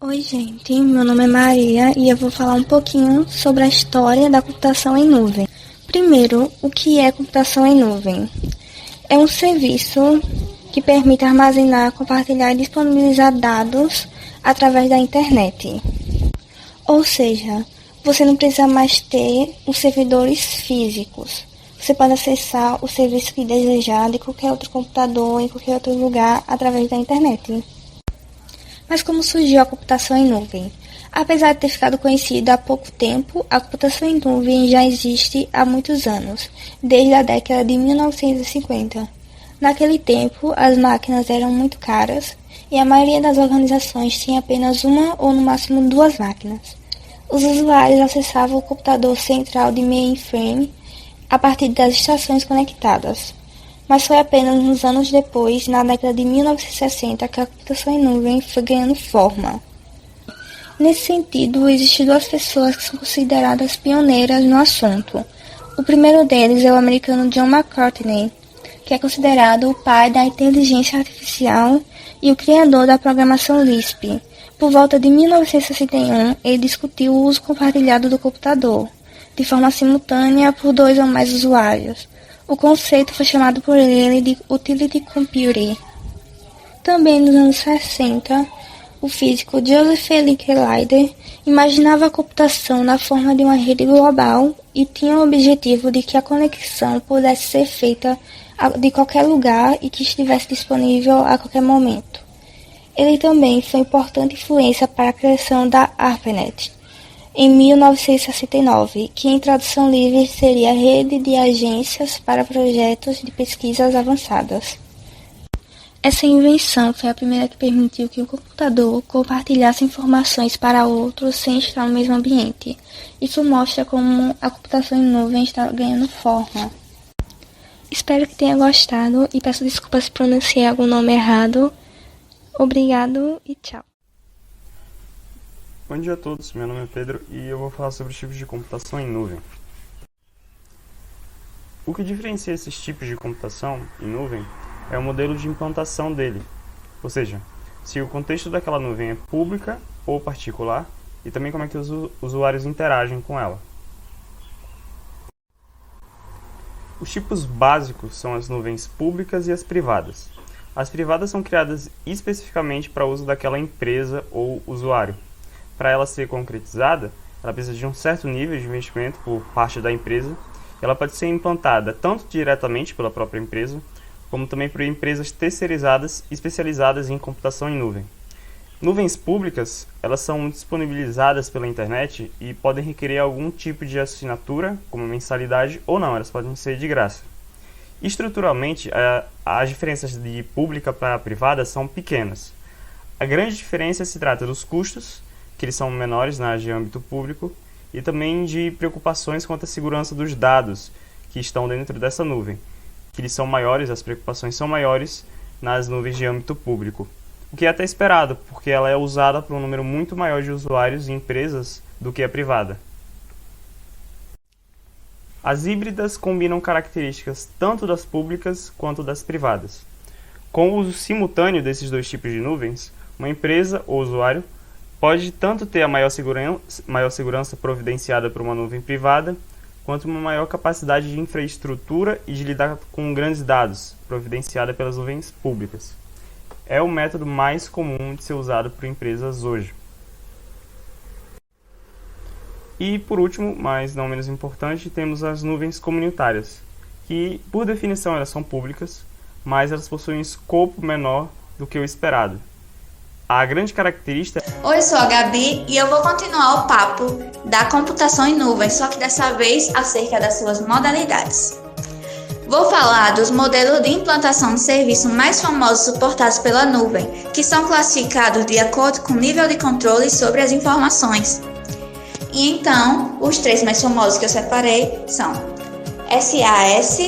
Oi, gente. Meu nome é Maria e eu vou falar um pouquinho sobre a história da computação em nuvem. Primeiro, o que é computação em nuvem? É um serviço que permite armazenar, compartilhar e disponibilizar dados através da internet. Ou seja, você não precisa mais ter os servidores físicos. Você pode acessar o serviço que desejar de qualquer outro computador, em qualquer outro lugar, através da internet. Mas como surgiu a computação em nuvem? Apesar de ter ficado conhecida há pouco tempo, a computação em nuvem já existe há muitos anos, desde a década de 1950. Naquele tempo, as máquinas eram muito caras e a maioria das organizações tinha apenas uma ou no máximo duas máquinas. Os usuários acessavam o computador central de mainframe a partir das estações conectadas. Mas foi apenas uns anos depois, na década de 1960, que a computação em nuvem foi ganhando forma. Nesse sentido, existem duas pessoas que são consideradas pioneiras no assunto. O primeiro deles é o americano John McCartney, que é considerado o pai da inteligência artificial e o criador da programação Lisp. Por volta de 1961, ele discutiu o uso compartilhado do computador, de forma simultânea por dois ou mais usuários. O conceito foi chamado por ele de Utility Computing. Também nos anos 60, o físico Joseph Licklider imaginava a computação na forma de uma rede global e tinha o objetivo de que a conexão pudesse ser feita de qualquer lugar e que estivesse disponível a qualquer momento. Ele também foi importante influência para a criação da ARPANET, em 1969, que em tradução livre seria Rede de Agências para Projetos de Pesquisas Avançadas. Essa invenção foi a primeira que permitiu que o computador compartilhasse informações para outros sem estar no mesmo ambiente. Isso mostra como a computação em nuvem está ganhando forma. Espero que tenha gostado e peço desculpas se pronunciei algum nome errado. Obrigado e tchau. Bom dia a todos, meu nome é Pedro e eu vou falar sobre os tipos de computação em nuvem. O que diferencia esses tipos de computação em nuvem é o modelo de implantação dele, ou seja, se o contexto daquela nuvem é pública ou particular e também como é que os usuários interagem com ela. Os tipos básicos são as nuvens públicas e as privadas. As privadas são criadas especificamente para o uso daquela empresa ou usuário. Para ela ser concretizada, ela precisa de um certo nível de investimento por parte da empresa. Ela pode ser implantada tanto diretamente pela própria empresa, como também por empresas terceirizadas especializadas em computação em nuvem. Nuvens públicas, elas são disponibilizadas pela internet e podem requerer algum tipo de assinatura, como mensalidade, ou não, elas podem ser de graça. Estruturalmente, as diferenças de pública para privada são pequenas. A grande diferença se trata dos custos, que eles são menores na área de âmbito público, e também de preocupações quanto à segurança dos dados que estão dentro dessa nuvem, que eles são maiores, as preocupações são maiores nas nuvens de âmbito público, o que é até esperado, porque ela é usada por um número muito maior de usuários e empresas do que a privada. As híbridas combinam características tanto das públicas quanto das privadas. Com o uso simultâneo desses dois tipos de nuvens, uma empresa ou usuário pode tanto ter a maior segurança providenciada por uma nuvem privada, quanto uma maior capacidade de infraestrutura e de lidar com grandes dados, providenciada pelas nuvens públicas. É o método mais comum de ser usado por empresas hoje. E, por último, mas não menos importante, temos as nuvens comunitárias, que, por definição, elas são públicas, mas elas possuem um escopo menor do que o esperado. A grande característica... Oi, eu sou a Gabi e eu vou continuar o papo da computação em nuvem, só que dessa vez acerca das suas modalidades. Vou falar dos modelos de implantação de serviço mais famosos suportados pela nuvem, que são classificados de acordo com o nível de controle sobre as informações. E então, os três mais famosos que eu separei são SAS,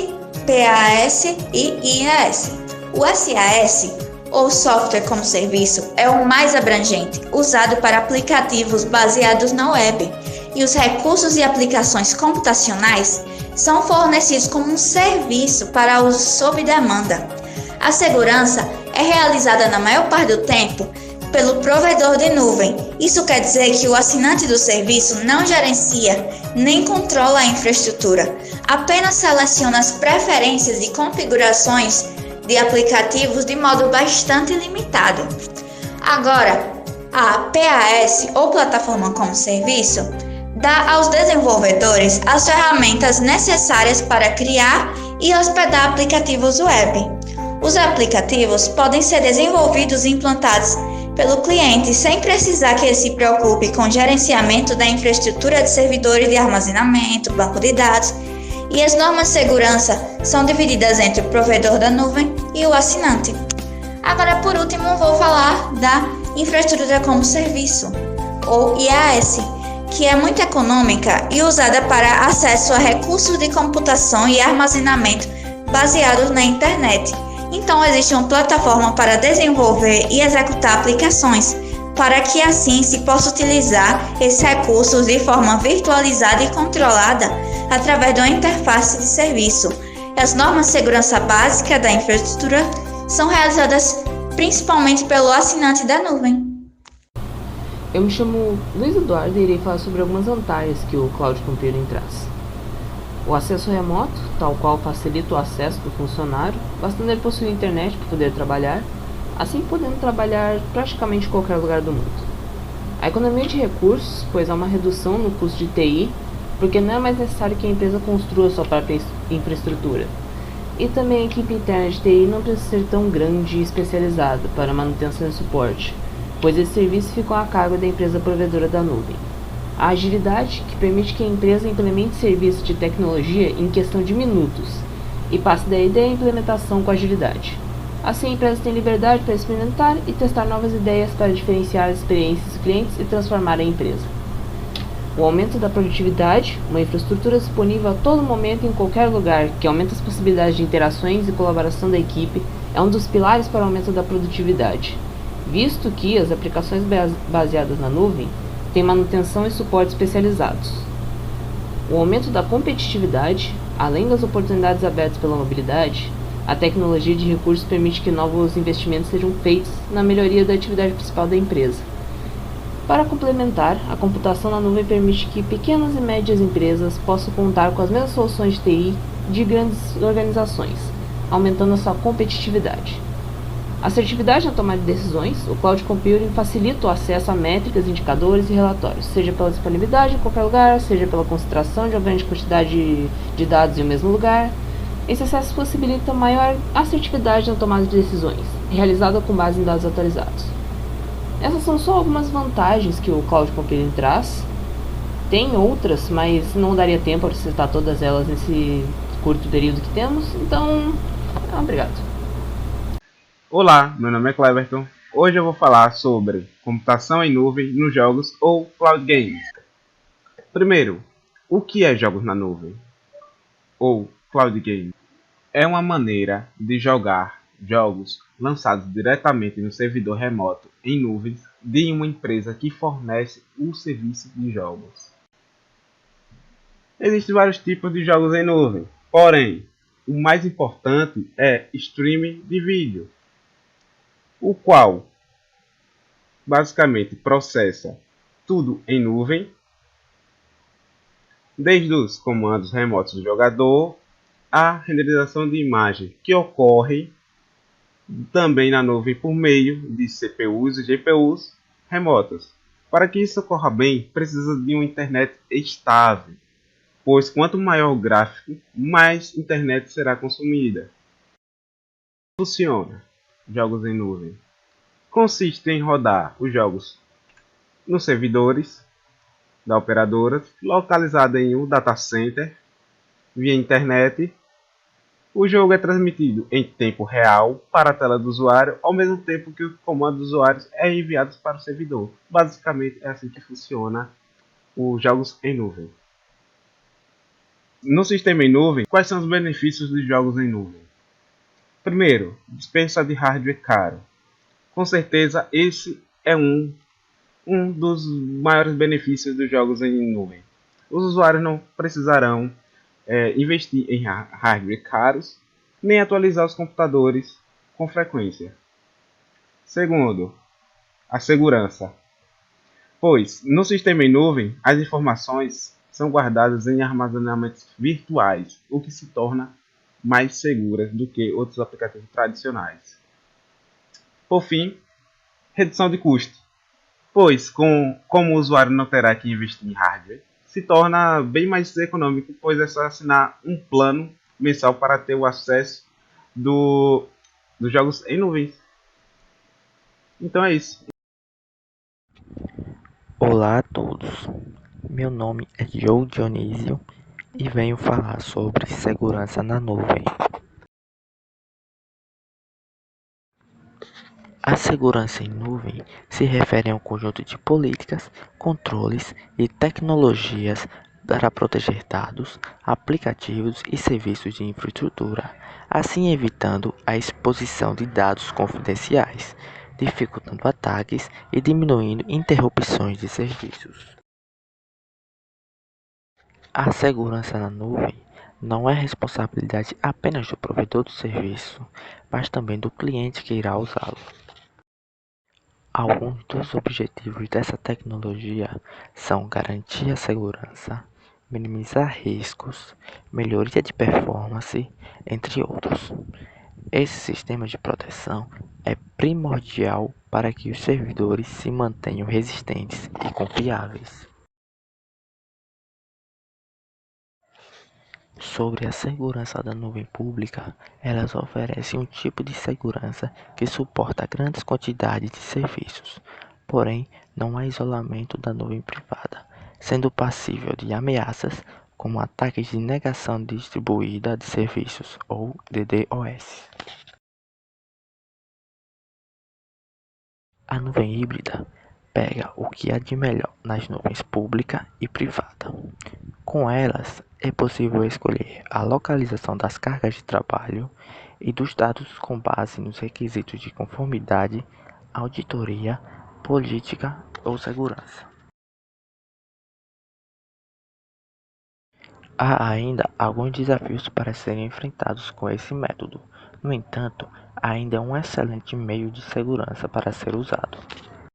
PaaS e IaaS. O SAS, ou Software como Serviço, é o mais abrangente, usado para aplicativos baseados na web, e os recursos e aplicações computacionais são fornecidos como um serviço para uso sob demanda. A segurança é realizada na maior parte do tempo pelo provedor de nuvem. Isso quer dizer que o assinante do serviço não gerencia nem controla a infraestrutura, apenas seleciona as preferências e configurações de aplicativos de modo bastante limitado. Agora, a PaaS, ou Plataforma como Serviço, dá aos desenvolvedores as ferramentas necessárias para criar e hospedar aplicativos web. Os aplicativos podem ser desenvolvidos e implantados pelo cliente sem precisar que ele se preocupe com o gerenciamento da infraestrutura de servidores de armazenamento, banco de dados, e as normas de segurança são divididas entre o provedor da nuvem e o assinante. Agora, por último, vou falar da Infraestrutura como Serviço, ou IaaS, que é muito econômica e usada para acesso a recursos de computação e armazenamento baseados na internet. Então, existe uma plataforma para desenvolver e executar aplicações, para que assim se possa utilizar esses recursos de forma virtualizada e controlada através de uma interface de serviço. As normas de segurança básica da infraestrutura são realizadas principalmente pelo assinante da nuvem. Eu me chamo Luiz Eduardo e irei falar sobre algumas vantagens que o Cloud Computing traz. O acesso remoto, tal qual facilita o acesso do funcionário, bastando ele possuir internet para poder trabalhar, assim podendo trabalhar praticamente em qualquer lugar do mundo. A economia de recursos, pois há uma redução no custo de TI, porque não é mais necessário que a empresa construa sua própria infraestrutura. E também a equipe interna de TI não precisa ser tão grande e especializada para manutenção e suporte, pois esses serviços ficam a cargo da empresa provedora da nuvem. A agilidade, que permite que a empresa implemente serviços de tecnologia em questão de minutos e passe da ideia à implementação com agilidade. Assim, a empresa tem liberdade para experimentar e testar novas ideias para diferenciar as experiências dos clientes e transformar a empresa. O aumento da produtividade, uma infraestrutura disponível a todo momento em qualquer lugar, que aumenta as possibilidades de interações e colaboração da equipe, é um dos pilares para o aumento da produtividade, visto que as aplicações baseadas na nuvem têm manutenção e suporte especializados. O aumento da competitividade, além das oportunidades abertas pela mobilidade, a tecnologia de recursos permite que novos investimentos sejam feitos na melhoria da atividade principal da empresa. Para complementar, a computação na nuvem permite que pequenas e médias empresas possam contar com as mesmas soluções de TI de grandes organizações, aumentando a sua competitividade. Assertividade na tomada de decisões, o Cloud Computing facilita o acesso a métricas, indicadores e relatórios, seja pela disponibilidade em qualquer lugar, seja pela concentração de uma grande quantidade de dados em um mesmo lugar. Esse acesso possibilita maior assertividade na tomada de decisões, realizada com base em dados atualizados. Essas são só algumas vantagens que o Cloud Computing traz. Tem outras, mas não daria tempo para citar todas elas nesse curto período que temos, então, obrigado. Olá, meu nome é Cleverton. Hoje eu vou falar sobre computação em nuvem nos jogos ou Cloud Games. Primeiro, o que é jogos na nuvem? Ou Cloud Games? É uma maneira de jogar jogos lançados diretamente no servidor remoto em nuvens de uma empresa que fornece o serviço de jogos. Existem vários tipos de jogos em nuvem, porém, o mais importante é streaming de vídeo, o qual basicamente processa tudo em nuvem, desde os comandos remotos do jogador à renderização de imagem, que ocorre também na nuvem por meio de CPUs e GPUs remotas. Para que isso ocorra bem, precisa de uma internet estável, pois quanto maior o gráfico, mais internet será consumida. Funciona jogos em nuvem. Consiste em rodar os jogos nos servidores da operadora, localizada em um data center, via internet. O jogo é transmitido em tempo real para a tela do usuário, ao mesmo tempo que o comando dos usuários é enviado para o servidor. Basicamente é assim que funciona os jogos em nuvem. No sistema em nuvem, quais são os benefícios dos jogos em nuvem? Primeiro, dispensa de hardware caro. Com certeza esse é um dos maiores benefícios dos jogos em nuvem. Os usuários não precisarão investir em hardware caros, nem atualizar os computadores com frequência. Segundo, A segurança. Pois, no sistema em nuvem, as informações são guardadas em armazenamentos virtuais, o que se torna mais segura do que outros aplicativos tradicionais. Por fim, redução de custo. Pois, como o usuário não terá que investir em hardware, se torna bem mais econômico, pois é só assinar um plano mensal para ter o acesso dos jogos em nuvens. Então é isso. Olá a todos, meu nome é Joe Dionísio e venho falar sobre segurança na nuvem. A segurança em nuvem se refere a um conjunto de políticas, controles e tecnologias para proteger dados, aplicativos e serviços de infraestrutura, assim evitando a exposição de dados confidenciais, dificultando ataques e diminuindo interrupções de serviços. A segurança na nuvem não é responsabilidade apenas do provedor do serviço, mas também do cliente que irá usá-lo. Alguns dos objetivos dessa tecnologia são garantir a segurança, minimizar riscos, melhoria de performance, entre outros. Esse sistema de proteção é primordial para que os servidores se mantenham resistentes e confiáveis. Sobre a segurança da nuvem pública, elas oferecem um tipo de segurança que suporta grandes quantidades de serviços, porém não há isolamento da nuvem privada, sendo passível de ameaças como ataques de negação distribuída de serviços ou DDoS. A nuvem híbrida pega o que há de melhor nas nuvens pública e privada. Com elas, é possível escolher a localização das cargas de trabalho e dos dados com base nos requisitos de conformidade, auditoria, política ou segurança. Há ainda alguns desafios para serem enfrentados com esse método. No entanto, ainda é um excelente meio de segurança para ser usado.